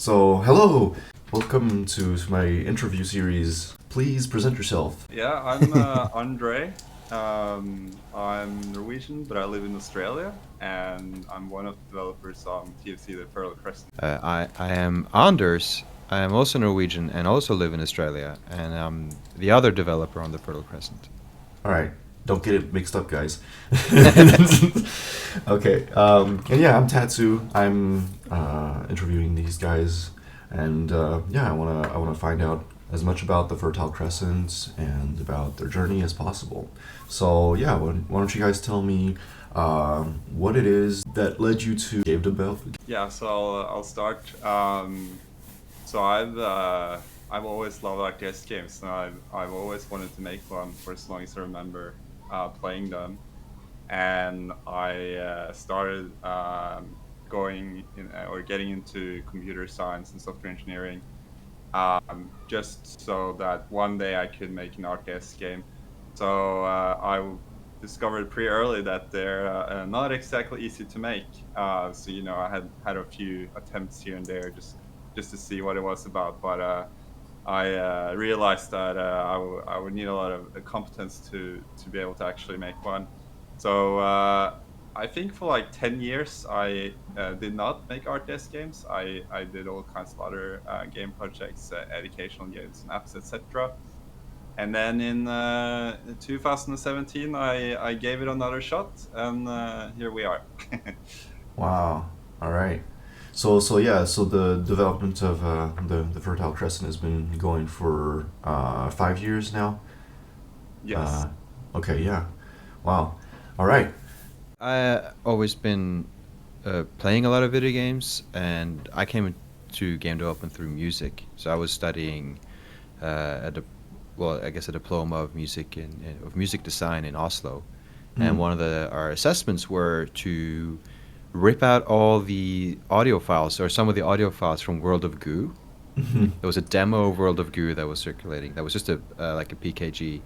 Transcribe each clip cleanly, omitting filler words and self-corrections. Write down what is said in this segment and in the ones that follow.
So, hello! Welcome to my interview series. Please present yourself. Yeah, I'm Andre. I'm Norwegian, but I live in Australia, and I'm one of the developers on TFC, the Fertile Crescent. I am Anders. I am also Norwegian and also live in Australia, and I'm the other developer on the Fertile Crescent. Alright, don't get it mixed up, guys. Okay, and yeah, I'm Tatsu. I'm interviewing these guys, and yeah, I wanna find out as much about the Fertile Crescent and about their journey as possible. So yeah, why don't you guys tell me what it is that led you to game development? Yeah, so I'll start. So I've always loved RTS games, and I've always wanted to make one for as long as I remember playing them. And I started going in, or getting into computer science and software engineering, just so that one day I could make an RTS game. So discovered pretty early that they're not exactly easy to make. So I had a few attempts here and there just to see what it was about, but I realized that I would need a lot of competence to be able to actually make one. So I think for like 10 years I did not make RTS games. I did all kinds of other game projects, educational games and apps, etc. And then in 2017 I gave it another shot, and here we are. Wow. All right. So yeah. So the development of the Fertile Crescent has been going for 5 years now. Yes. Uh, okay. Yeah. Wow. All right. I always been playing a lot of video games, and I came to game development through music. So I was studying I guess a diploma of music design in Oslo, and Mm. one of our assessments were to rip out all the audio files or some of the audio files from World of Goo. There was a demo of World of Goo that was circulating. That was just a like a PKG,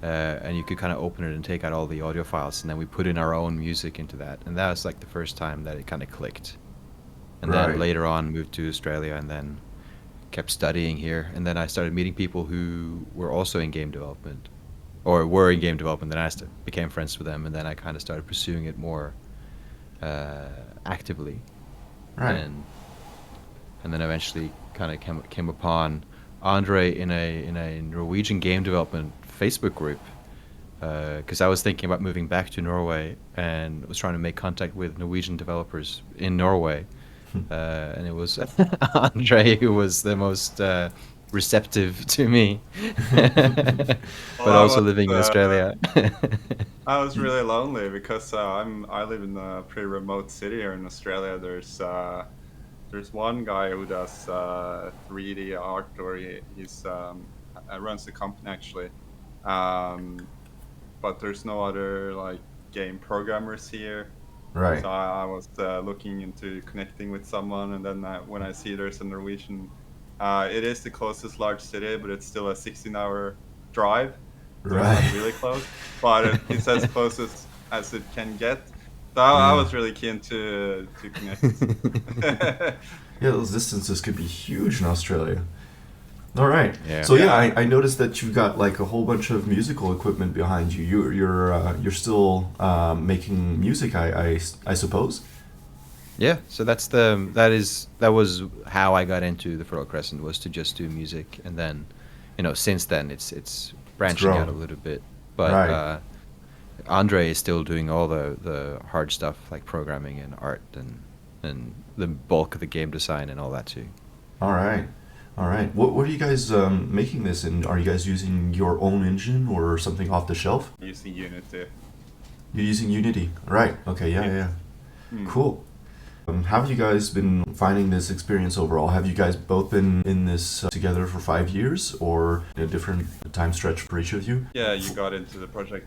and you could kind of open it and take out all the audio files, and then we put in our own music into that, and that was like the first time that it kind of clicked. And then Right. later on, moved to Australia, and then kept studying here, and then I started meeting people who were also in game development, or were in game development. Then became friends with them, and then I kind of started pursuing it more actively, Right. and and then eventually kind of came upon Andre in a Norwegian game development Facebook group, because I was thinking about moving back to Norway and was trying to make contact with Norwegian developers in Norway, and it was Andre who was the most receptive to me, Well, but also living in Australia. I was really lonely because I live in a pretty remote city here in Australia. There's one guy who does 3D art, or he's runs the company actually. Um, but there's no other like game programmers here. Right. So I was looking into connecting with someone, and then when I see there's a Norwegian, it is the closest large city, but it's still a 16-hour drive, so it's not Right. really close, but it's as close as it can get. So I Yeah. was really keen to connect. Yeah. Those distances could be huge in Australia. All right. Yeah. So yeah, Yeah. I noticed that you've got like a whole bunch of musical equipment behind you. You're still making music, I suppose. Yeah, so that was how I got into the Fertile Crescent, was to just do music, and then, since then it's It's branching out a grown. little bit. But Right. Andre is still doing all the hard stuff like programming and art and the bulk of the game design and all that too. All right. All right. What are you guys making this in? Are you guys using your own engine or something off the shelf? Using Unity. You're using Unity. Right. Okay. Yeah. Yeah. Yeah. Yeah. Hmm. Cool. How have you guys been finding this experience overall? Have you guys both been in this together for 5 years, or a different time stretch for each of you? Yeah, you got into the project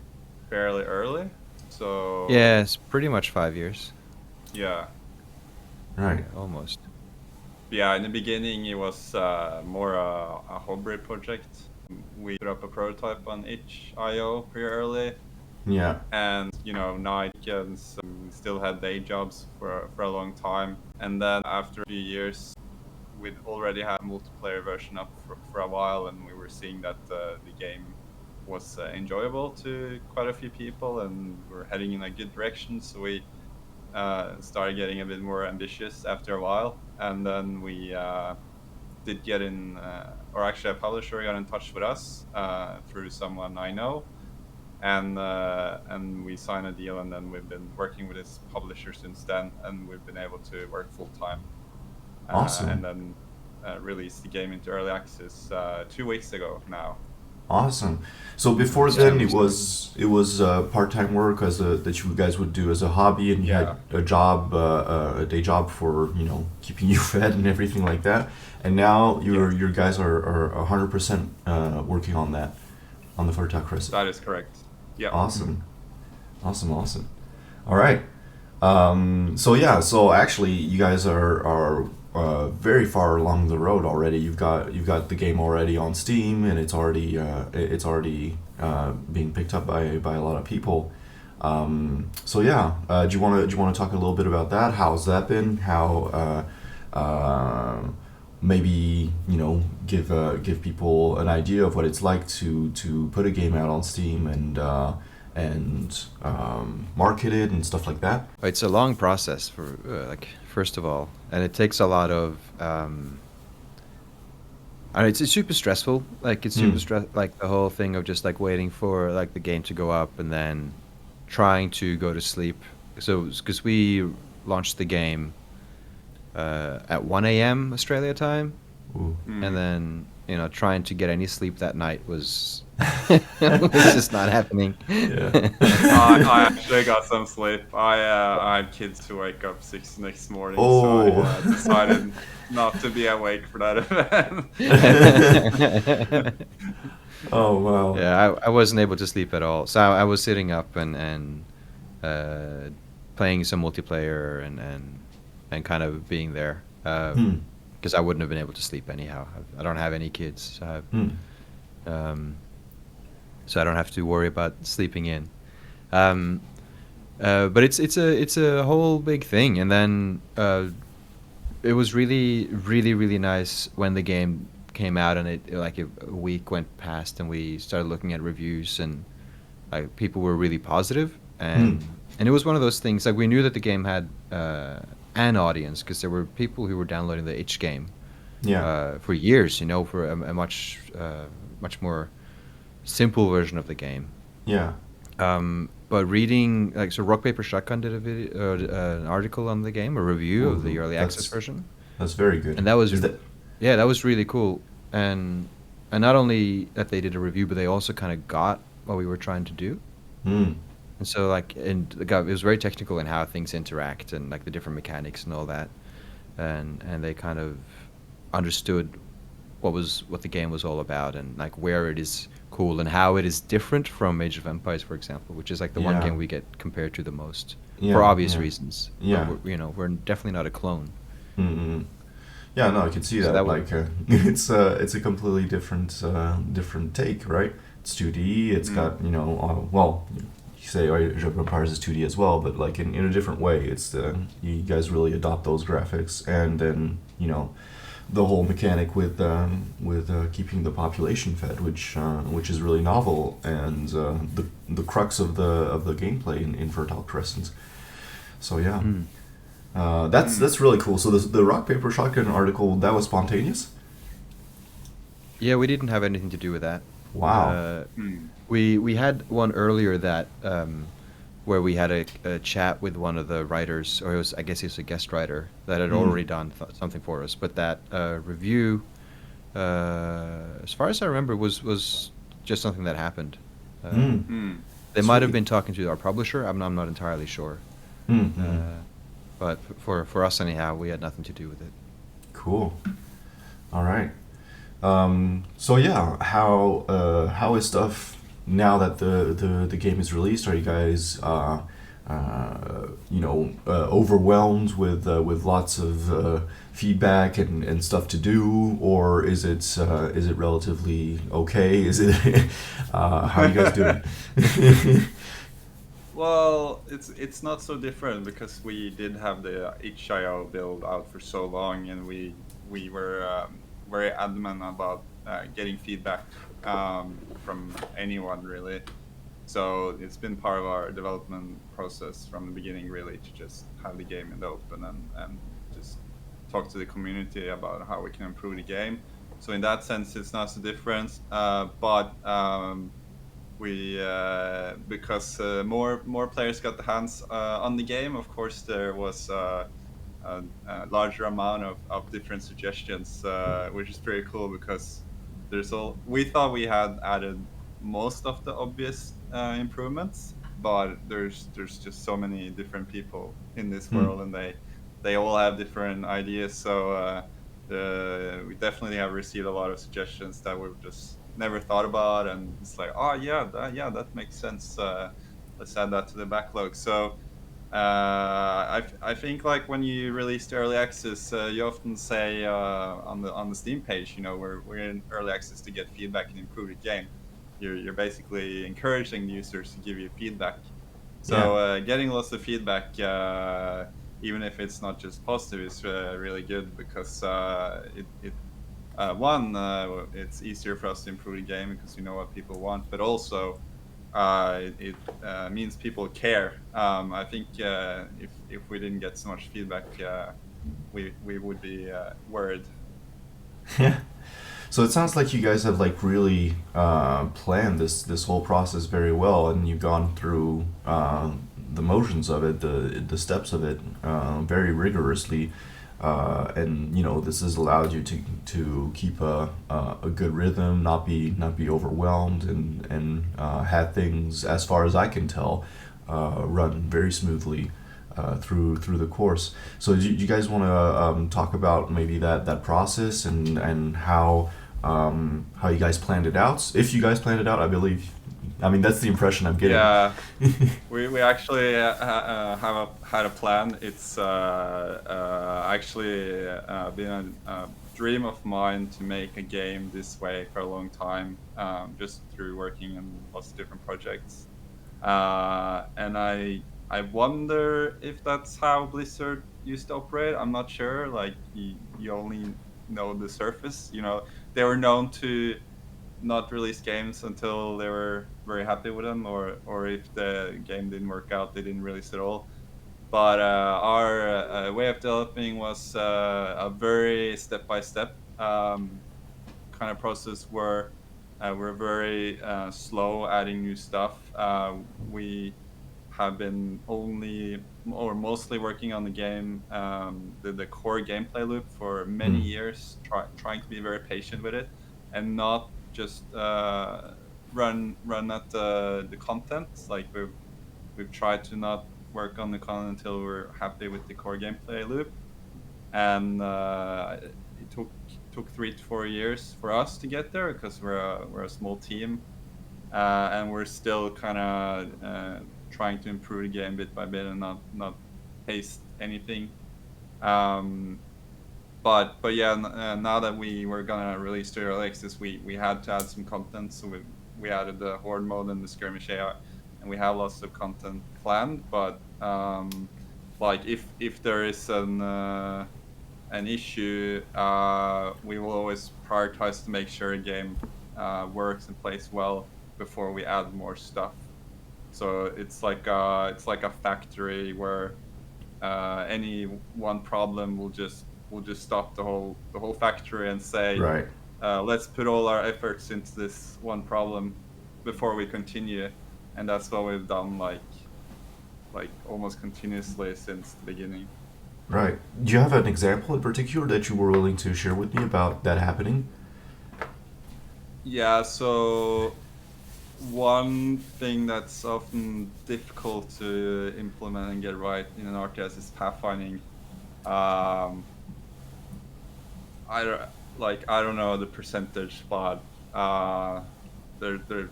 fairly early, so Yeah, it's pretty much 5 years. yeah. Right. Yeah, almost. Yeah, in the beginning it was more a hobby project. We put up a prototype on itch.io pretty early, Yeah. and night weekends, still had day jobs for a long time. And then after a few years, we'd already had a multiplayer version up for a while, and we were seeing that the game was enjoyable to quite a few people, and we're heading in a good direction. So we started getting a bit more ambitious after a while, and then we did get in, or actually a publisher got in touch with us through someone I know, and we signed a deal, and then we've been working with this publisher since then, and we've been able to work full time. Awesome. And then released the game into early access 2 weeks ago now. Awesome. So before then, it was part-time work that you guys would do as a hobby, and you had a job, a day job for keeping you fed and everything like that. And now your guys are 100% working on that, on the Fertile Crescent. That is correct. Yeah. Awesome. All right. So actually, you guys are very far along the road already. You've got the game already on Steam, and it's already being picked up by a lot of people. Do you want to talk a little bit about that? How's that been? How maybe give people an idea of what it's like to put a game out on Steam and market it and stuff like that. It's a long process for first of all, and it takes a lot of it's super stressful. It's super like the whole thing of just waiting for the game to go up and then trying to go to sleep. So because we launched the game at 1 a.m. Australia time. Ooh. And then trying to get any sleep that night was was just not happening. Yeah. I actually got some sleep. I had kids who wake up 6 next morning, so I decided not to be awake for that event. Oh wow. Yeah, I wasn't able to sleep at all. So I was sitting up and playing some multiplayer and kind of being there. Because I wouldn't have been able to sleep anyhow. I don't have any kids, so I don't have to worry about sleeping in. But it's a whole big thing. And then it was really, really, really nice when the game came out, and a week went past, and we started looking at reviews, and people were really positive, and it was one of those things. We knew that the game had an audience, because there were people who were downloading the itch game for years, for a much more simple version of the game. Yeah. But reading, so Rock Paper Shotgun did an article on the game, a review of the early access version. That's very good. And that was that was really cool. And not only that they did a review, but they also kind of got what we were trying to do. And so it was very technical in how things interact and the different mechanics and all that, and they kind of understood what the game was all about, and where it is cool and how it is different from Age of Empires, for example, which is the one game we get compared to the most for obvious reasons. Yeah. But we're definitely not a clone. Mm-hmm. Yeah, no, I can see that. It's a completely different take, right? It's 2D. It's got you say Age of Empires is 2D as well, but in a different way. It's you guys really adopt those graphics, and then the whole mechanic with keeping the population fed, which is really novel, and the crux of the gameplay in Fertile Crescent. So yeah, that's really cool. So the Rock Paper Shotgun article, that was spontaneous? Yeah, we didn't have anything to do with that. Wow. We had one earlier that where we had a chat with one of the writers, or I guess he was a guest writer that had already done something for us. But that review, as far as I remember, was just something that happened. They might have been talking to our publisher. I'm not entirely sure. But for us anyhow, we had nothing to do with it. Cool. All right. So yeah, how is stuff now that the game is released? Are you guys overwhelmed with lots of feedback and stuff to do, or is it relatively okay? Is it how are you guys doing? Well, it's not so different, because we did have the itch.io build out for so long, and we we were very adamant about getting feedback from anyone really. So it's been part of our development process from the beginning, really, to just have the game in the open and just talk to the community about how we can improve the game. So in that sense, it's not so different. But we because more players got the hands on the game. Of course, there was a larger amount of different suggestions, which is pretty cool because we thought we had added most of the obvious improvements, but there's just so many different people in this world, and they all have different ideas. So we definitely have received a lot of suggestions that we've just never thought about, and it's like, oh yeah, that makes sense. Let's add that to the backlog. So I think like when you release the early access, you often say on the Steam page, we're in early access to get feedback and improve the game. You're basically encouraging the users to give you feedback. So getting lots of feedback, even if it's not just positive, is really good because it's easier for us to improve the game because we know what people want, but also it means people care. I think if we didn't get so much feedback, we would be worried. Yeah. So it sounds like you guys have like really planned this whole process very well, and you've gone through the motions of it, the steps of it, very rigorously. And this has allowed you to keep a good rhythm, not be overwhelmed, and have things, as far as I can tell, run very smoothly through the course. So do you guys want to talk about maybe that process and how you guys planned it out? If you guys planned it out, I believe. I mean, that's the impression I'm getting. Yeah, we actually had a plan. It's actually been a dream of mine to make a game this way for a long time, just through working on lots of different projects. And I wonder if that's how Blizzard used to operate. I'm not sure. Like you only know the surface. They were known to not release games until they were very happy with them, or if the game didn't work out, they didn't release at all. But our way of developing was a very step-by-step kind of process where we're very slow adding new stuff. We have been only or mostly working on the game, the core gameplay loop for many years, trying to be very patient with it and not just run at the content. Like we've tried to not work on the content until we're happy with the core gameplay loop, and it took 3 to 4 years for us to get there because we're a small team, and we're still kind of trying to improve the game bit by bit and not haste anything. But yeah, now that we were gonna release to early access, we had to add some content. So we added the horde mode and the skirmish AI, and we have lots of content planned. But like if there is an issue, we will always prioritize to make sure a game works and plays well before we add more stuff. So it's like a factory where any one problem will just stop the whole factory and say, Right. Let's put all our efforts into this one problem before we continue. And that's what we've done like almost continuously since the beginning. Right. Do you have an example in particular that you were willing to share with me about that happening? Yeah, so one thing that's often difficult to implement and get right in an RTS is pathfinding. I don't know the percentage, but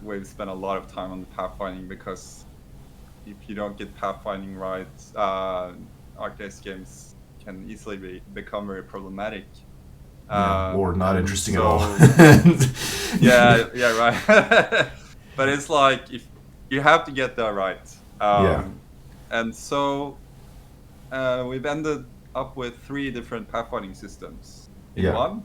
we've spent a lot of time on the pathfinding because if you don't get pathfinding right, RTS games can easily become very problematic. Or not interesting at so- all. yeah, right. But it's like if you have to get that right. And so we've ended up with 3 different pathfinding systems. in Yeah. one.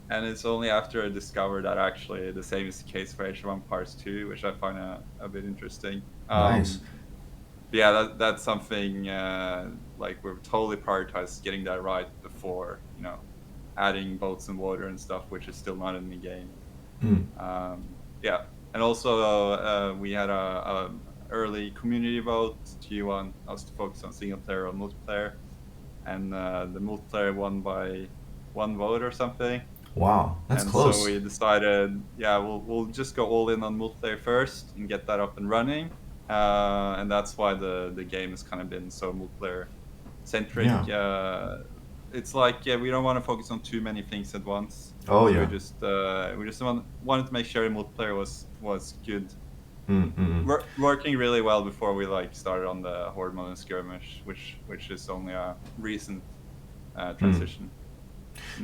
And it's only after I discovered that actually the same is the case for Age of Empires 2, which I find a bit interesting. Nice. But yeah, that's something like we've totally prioritized getting that right before, adding boats and water and stuff, which is still not in the game. Mm. Yeah, and also we had a early community vote. Do want us to focus on single player or multiplayer? And the multiplayer won by 1 vote or something. Wow, that's And so close. we decided, yeah, we'll just go all in on multiplayer first and get that up and running. And that's why the game has kind of been so multiplayer centric. Yeah. It's like, yeah, we don't want to focus on too many things at once. Oh So yeah. we just wanted to make sure the multiplayer was good, Mm-mm. working really well before we started on the horde mode and skirmish, which is only a recent transition.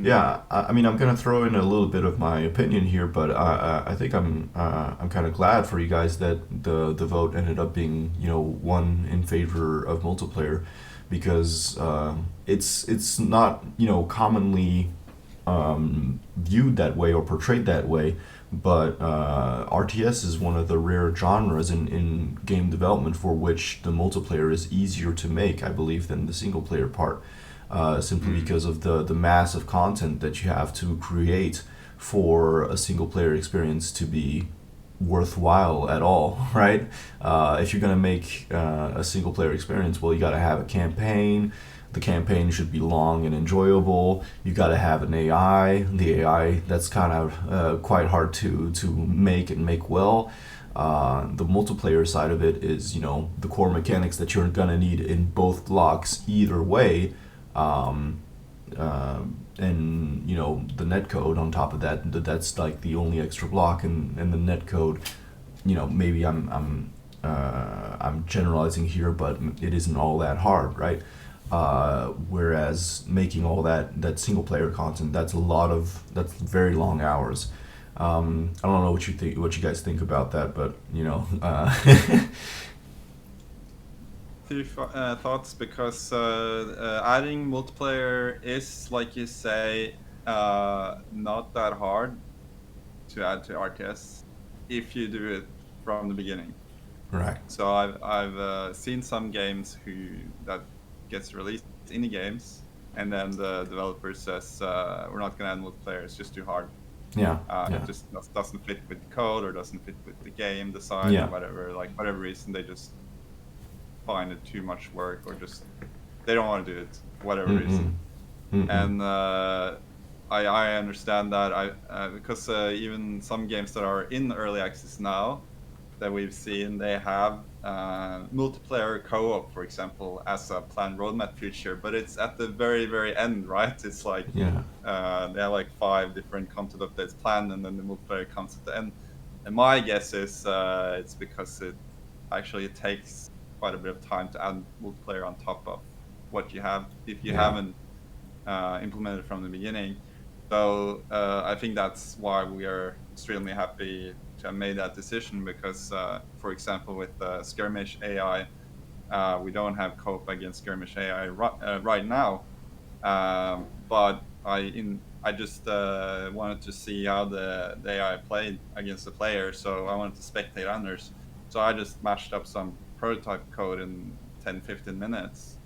Yeah, I mean, I'm gonna throw in a little bit of my opinion here, but I think I'm kind of glad for you guys that the vote ended up being one in favor of multiplayer, because it's not commonly viewed that way or portrayed that way, but RTS is one of the rare genres in game development for which the multiplayer is easier to make, I believe, than the single player part. Simply because of the mass of content that you have to create for a single player experience to be worthwhile at all, right? If you're gonna make a single player experience, well, you gotta have a campaign. The campaign should be long and enjoyable. You gotta have an AI. The AI, that's kind of quite hard to make and make well. The multiplayer side of it is, the core mechanics that you're gonna need in both blocks either way, and the netcode on top of that's like the only extra block, and the netcode, maybe I'm generalizing here, but it isn't all that hard, right? Whereas making all that single player content, that's very long hours. I don't know what you guys think about that, but Few thoughts, because adding multiplayer is, like you say, not that hard to add to RTS if you do it from the beginning. right. So I've seen some games that gets released in the games, and then the developer says we're not going to add multiplayer, it's just too hard. Yeah. It just doesn't fit with the code, or doesn't fit with the game design, Yeah. or whatever reason, they just find it too much work, or just they don't want to do it for whatever reason. And I understand that, because even some games that are in early access now that we've seen, they have multiplayer co-op, for example, as a planned roadmap feature, but it's at the very, very end, right? It's like Yeah. they have 5 different content updates planned, and then the multiplayer comes at the end. And my guess is it's because it takes quite a bit of time to add multiplayer on top of what you have if you haven't implemented from the beginning. So I think that's why we are extremely happy to have made that decision, because for example, with skirmish AI, we don't have co-op against skirmish AI right now, but I just wanted to see how the AI played against the player, so I wanted to spectate Anders. So I just mashed up some prototype code in 10-15 minutes,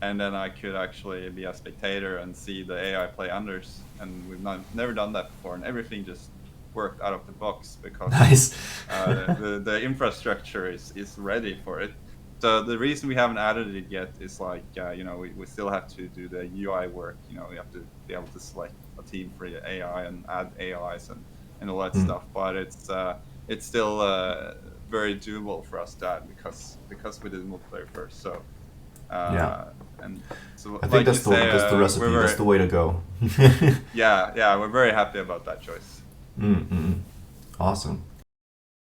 and then I could actually be a spectator and see the AI play Anders. And we've never done that before, and everything just worked out of the box, because Nice. the infrastructure is ready for it. So the reason we haven't added it yet is we still have to do the UI work. We have to be able to select a team for the AI and add AIs and all that stuff. But it's still very doable for us to add, because we did multiplayer first. So and so I think that's the recipe. That's the way to go. yeah, we're very happy about that choice. Awesome.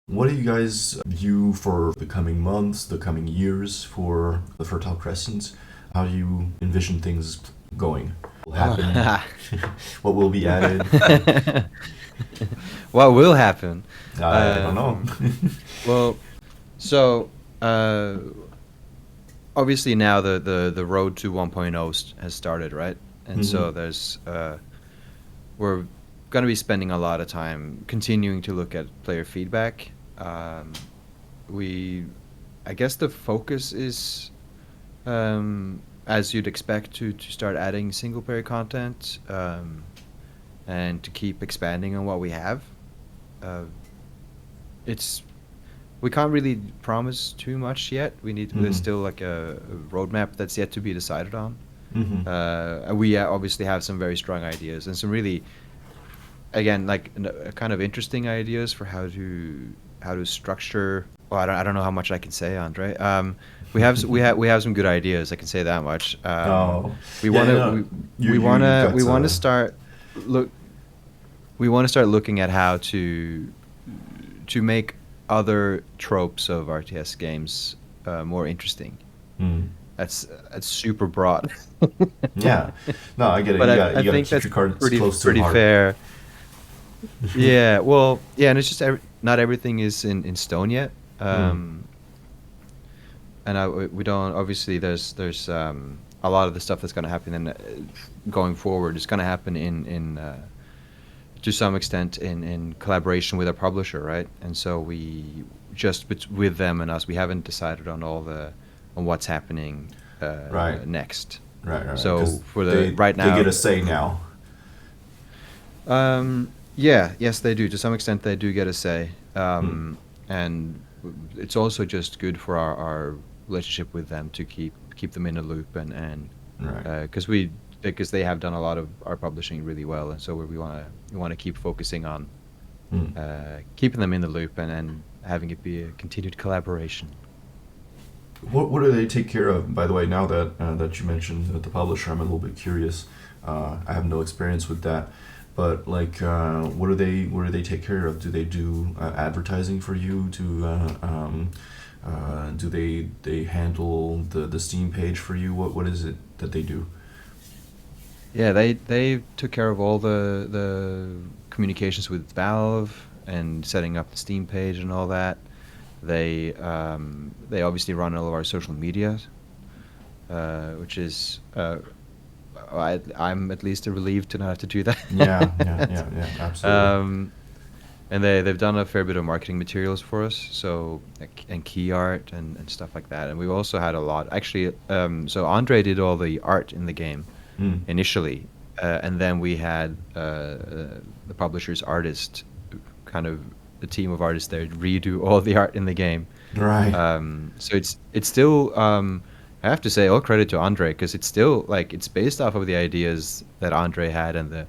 What do you guys view for the coming months, the coming years for the Fertile Crescent? How do you envision things going? What will happen? What will be added? What will happen? I don't know. Well, so obviously now the road to 1.0 has started, right? And so there's we're going to be spending a lot of time continuing to look at player feedback. I guess the focus is, as you'd expect, to start adding single player content, and to keep expanding on what we have. It's we can't really promise too much yet. There's still like a roadmap that's yet to be decided on. We obviously have some very strong ideas and some really, again, like kind of interesting ideas for how to structure. Well, I don't know how much I can say, Andre. We have some good ideas. I can say that much. We want to start looking at how to make other tropes of RTS games more interesting. That's super broad. Yeah, no, I get it. But you I gotta think keep that's your cards pretty close to the heart. fair. Yeah, well, yeah, and it's just not everything is in stone yet. And we don't, obviously there's a lot of the stuff that's going to happen going forward is going to happen in to some extent in collaboration with our publisher, right? And so we just with them and us, we haven't decided on what's happening Right. next. Right. So 'Cause for the right now, they get a say now. Yes, they do. To some extent, they do get a say, and it's also just good for our relationship with them to keep them in a loop, and Right. because they have done a lot of our publishing really well, and so we want to keep focusing on keeping them in the loop and having it be a continued collaboration. What do they take care of? By the way, now that you mentioned the publisher, I'm a little bit curious. I have no experience with that, but like, what do they take care of? Do they do advertising for you? Do they handle the Steam page for you? What is it that they do? Yeah, they took care of all the communications with Valve and setting up the Steam page and all that. They obviously run all of our social media, which is I'm at least relieved to not have to do that. Yeah, absolutely. And they've done a fair bit of marketing materials for us, so and key art and stuff like that. And we've also had a lot actually. So Andre did all the art in the game initially, and then we had the publisher's artist, kind of the team of artists there, redo all the art in the game. Right. So it's still I have to say all credit to Andre, because it's still like it's based off of the ideas that Andre had and the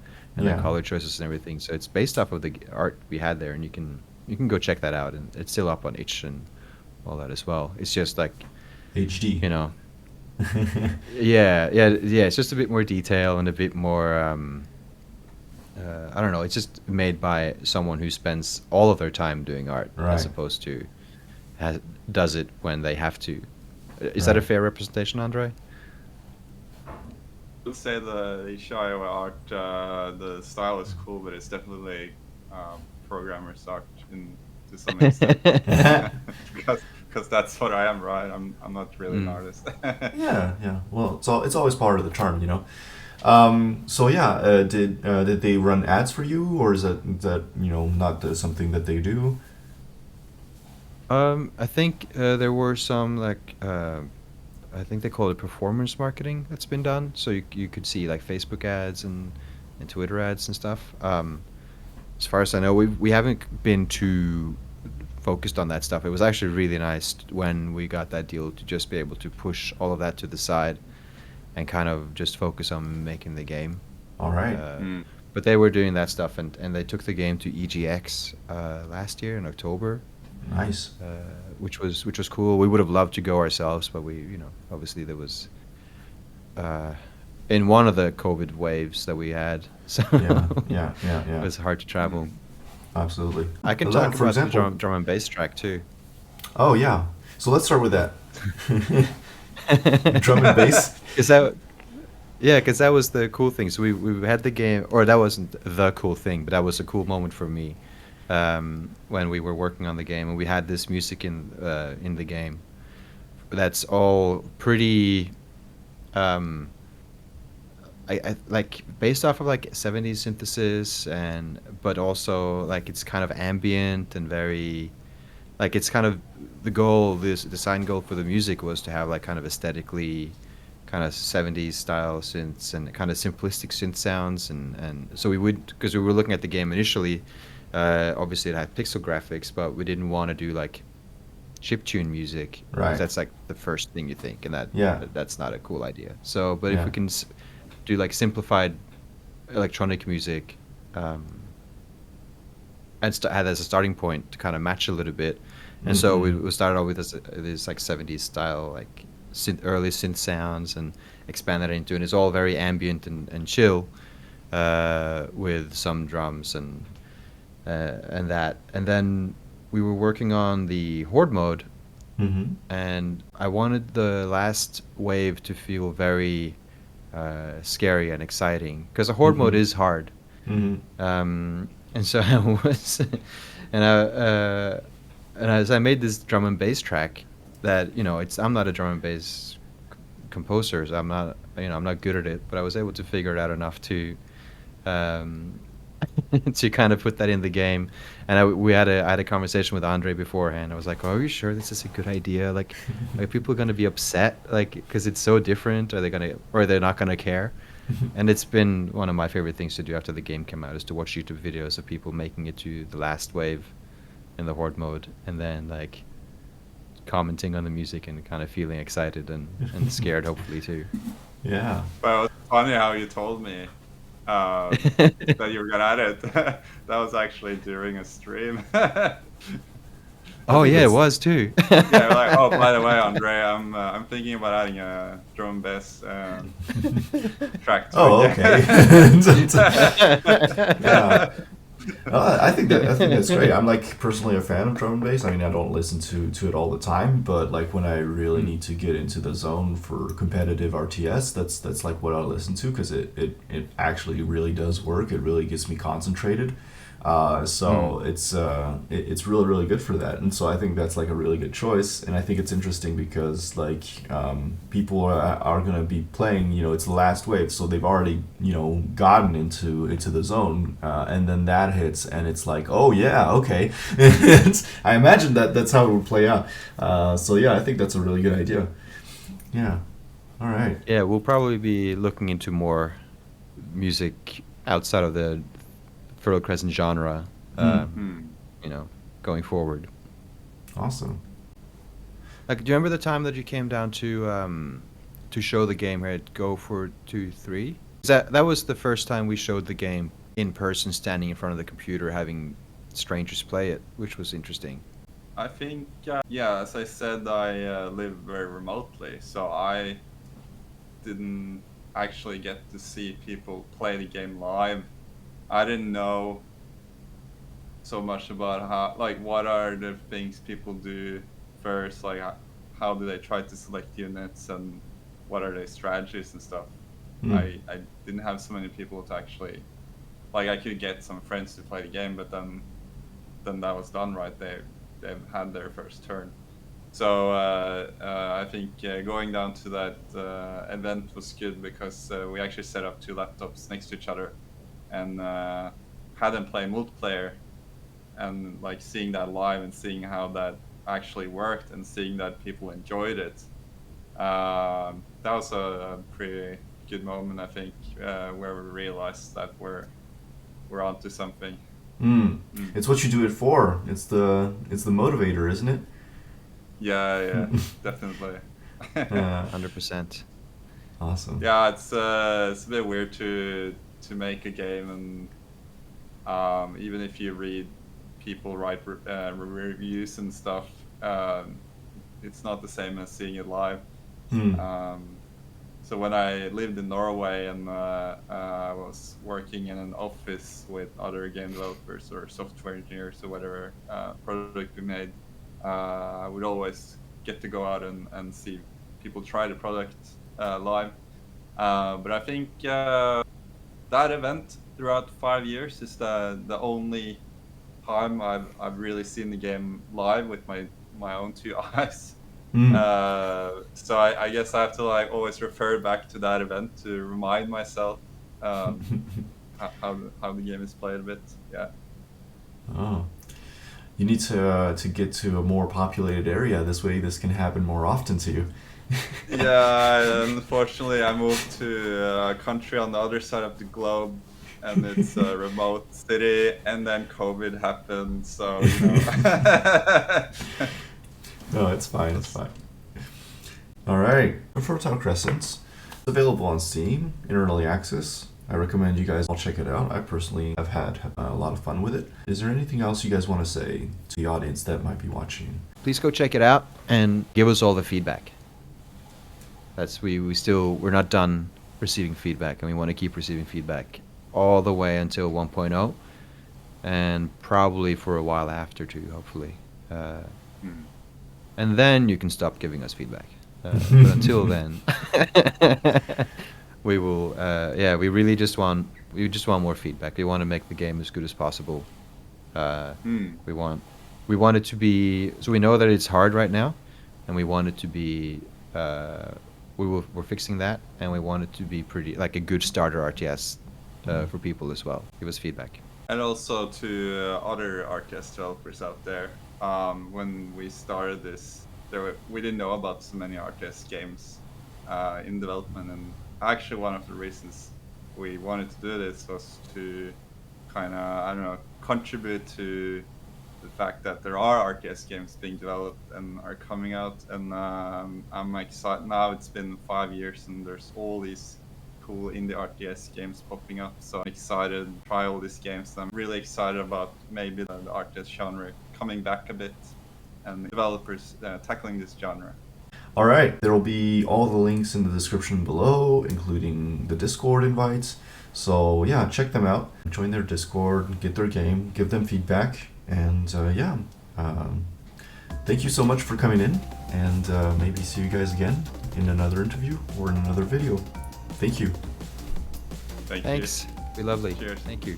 color choices and everything. So it's based off of the art we had there, and you can go check that out, and it's still up on itch and all that as well. It's just like HD. you know yeah it's just a bit more detail and a bit more I don't know, it's just made by someone who spends all of their time doing art, Right. as opposed to does it when they have to. Is that a Right. fair representation, Andre? I'll say the Ishio art, the style is cool, but it's definitely programmer sucked to some extent. Because that's what I am, right? I'm not really an artist. Yeah. Well, it's always part of the charm, you know. So yeah, did they run ads for you, or is that not something that they do? I think there were some I think they call it performance marketing that's been done. So you could see like Facebook ads and Twitter ads and stuff. As far as I know, we haven't been too focused on that stuff. It was actually really nice when we got that deal to just be able to push all of that to the side and kind of just focus on making the game. All right. But they were doing that stuff, and they took the game to EGX last year in October. Nice. Which was cool. We would have loved to go ourselves, but we obviously there was in one of the COVID waves that we had, so Yeah. it was hard to travel. Absolutely. I can Well, talk for about the example- drum and bass track too. Oh yeah. So let's start with that. Drum and bass. Because that was the cool thing. So we had the game, or that wasn't the cool thing, but that was a cool moment for me when we were working on the game, and we had this music in the game. That's all pretty. I like based off of like 70s synthesis, and but also like it's kind of ambient and very like it's kind of the goal, this design goal for the music was to have like kind of aesthetically kind of 70s style synths and kind of simplistic synth sounds, and so we would, because we were looking at the game initially, obviously it had pixel graphics, but we didn't want to do like chiptune music, Right. 'cause that's like the first thing you think, and Yeah. that's not a cool idea. So but if Yeah. we can do like simplified electronic music, and had as a starting point to kind of match a little bit. And so we started off with this like 70s style, like early synth sounds, and expanded it into, and it's all very ambient and chill, with some drums and that. And then we were working on the horde mode, Mm-hmm. and I wanted the last wave to feel very scary and exciting, because the horde mode is hard. Mm-hmm. And so I was, and as I made this drum and bass track, that I'm not a drum and bass composer, so I'm not good at it, but I was able to figure it out enough to, to kind of put that in the game. And I had a conversation with Andre beforehand. I was like, "Oh, are you sure this is a good idea? Like, are people going to be upset? Like, because it's so different? Or they're not gonna care?" And it's been one of my favorite things to do after the game came out, is to watch YouTube videos of people making it to the last wave in the horde mode, and then like commenting on the music and kind of feeling excited and scared, hopefully, too. Yeah. Well, it's funny how you told me that you were good at it. That was actually during a stream. Oh think yeah, it it's- was too. Yeah, like, oh, by the way, Andre, I'm thinking about adding a drum bass track to Oh, the okay. game. Yeah. I think that's great. I'm like personally a fan of drum and bass. I mean, I don't listen to it all the time, but like when I really need to get into the zone for competitive RTS, that's like what I listen to, because it actually really does work. It really gets me concentrated. So it's really really good for that, and so I think that's like a really good choice. And I think it's interesting because like people are gonna be playing, it's the last wave, so they've already gotten into the zone, and then that hits, and it's like, oh yeah, okay. I imagine that's how it would play out. So yeah, I think that's a really good idea. Yeah. All right. Yeah, we'll probably be looking into more music outside of the Fertile Crescent genre, going forward. Awesome. Like, do you remember the time that you came down to show the game here at Go for 2-3? That was the first time we showed the game in person, standing in front of the computer, having strangers play it, which was interesting. I think, yeah, as I said, I live very remotely, so I didn't actually get to see people play the game live. I didn't know so much about how, like, what are the things people do first, like, how do they try to select units, and what are their strategies and stuff. I didn't have so many people to actually, like, I could get some friends to play the game, but then that was done, right? They've had their first turn. So I think going down to that event was good, because we actually set up 2 laptops next to each other and had them play multiplayer, and like seeing that live and seeing how that actually worked and seeing that people enjoyed it. That was a pretty good moment, I think, where we realized that we're onto something. It's what you do it for. It's the motivator, isn't it? Yeah, definitely. 100%. Awesome. Yeah, it's a bit weird to make a game, and even if you read people write reviews and stuff, it's not the same as seeing it live. So when I lived in Norway and I was working in an office with other game developers or software engineers or whatever product we made, I would always get to go out and see people try the product live. But I think that event throughout 5 years is the only time I've really seen the game live with my own 2 eyes. Mm. So I guess I have to like always refer back to that event to remind myself how the game is played a bit. Yeah. Oh, you need to get to a more populated area. This way, this can happen more often to you. Yeah, unfortunately, I moved to a country on the other side of the globe, and it's a remote city, and then COVID happened, so, you know. No, it's fine. It's fine. All right, Fertile Crescent. It's available on Steam in early access. I recommend you guys all check it out. I personally have had a lot of fun with it. Is there anything else you guys want to say to the audience that might be watching? Please go check it out and give us all the feedback. We're not done receiving feedback, and we want to keep receiving feedback all the way until 1.0, and probably for a while after too, hopefully. And then you can stop giving us feedback. But until then, we will. We really just want more feedback. We want to make the game as good as possible. We want it to be. So we know that it's hard right now, and we want it to be. We're fixing that, and we want it to be pretty like a good starter RTS for people as well. Give us feedback. And also to other RTS developers out there. When we started this, we didn't know about so many RTS games in development, and actually one of the reasons we wanted to do this was to kind of, contribute to the fact that there are RTS games being developed and are coming out, and I'm excited. Now it's been 5 years and there's all these cool indie RTS games popping up, so I'm excited to try all these games. I'm really excited about maybe the RTS genre coming back a bit and developers tackling this genre. All right, there will be all the links in the description below, including the Discord invites. So yeah, check them out. Join their Discord, get their game, give them feedback, and thank you so much for coming in, and maybe see you guys again in another interview or in another video. Thank you. Thanks. Be lovely. Cheers. Thank you.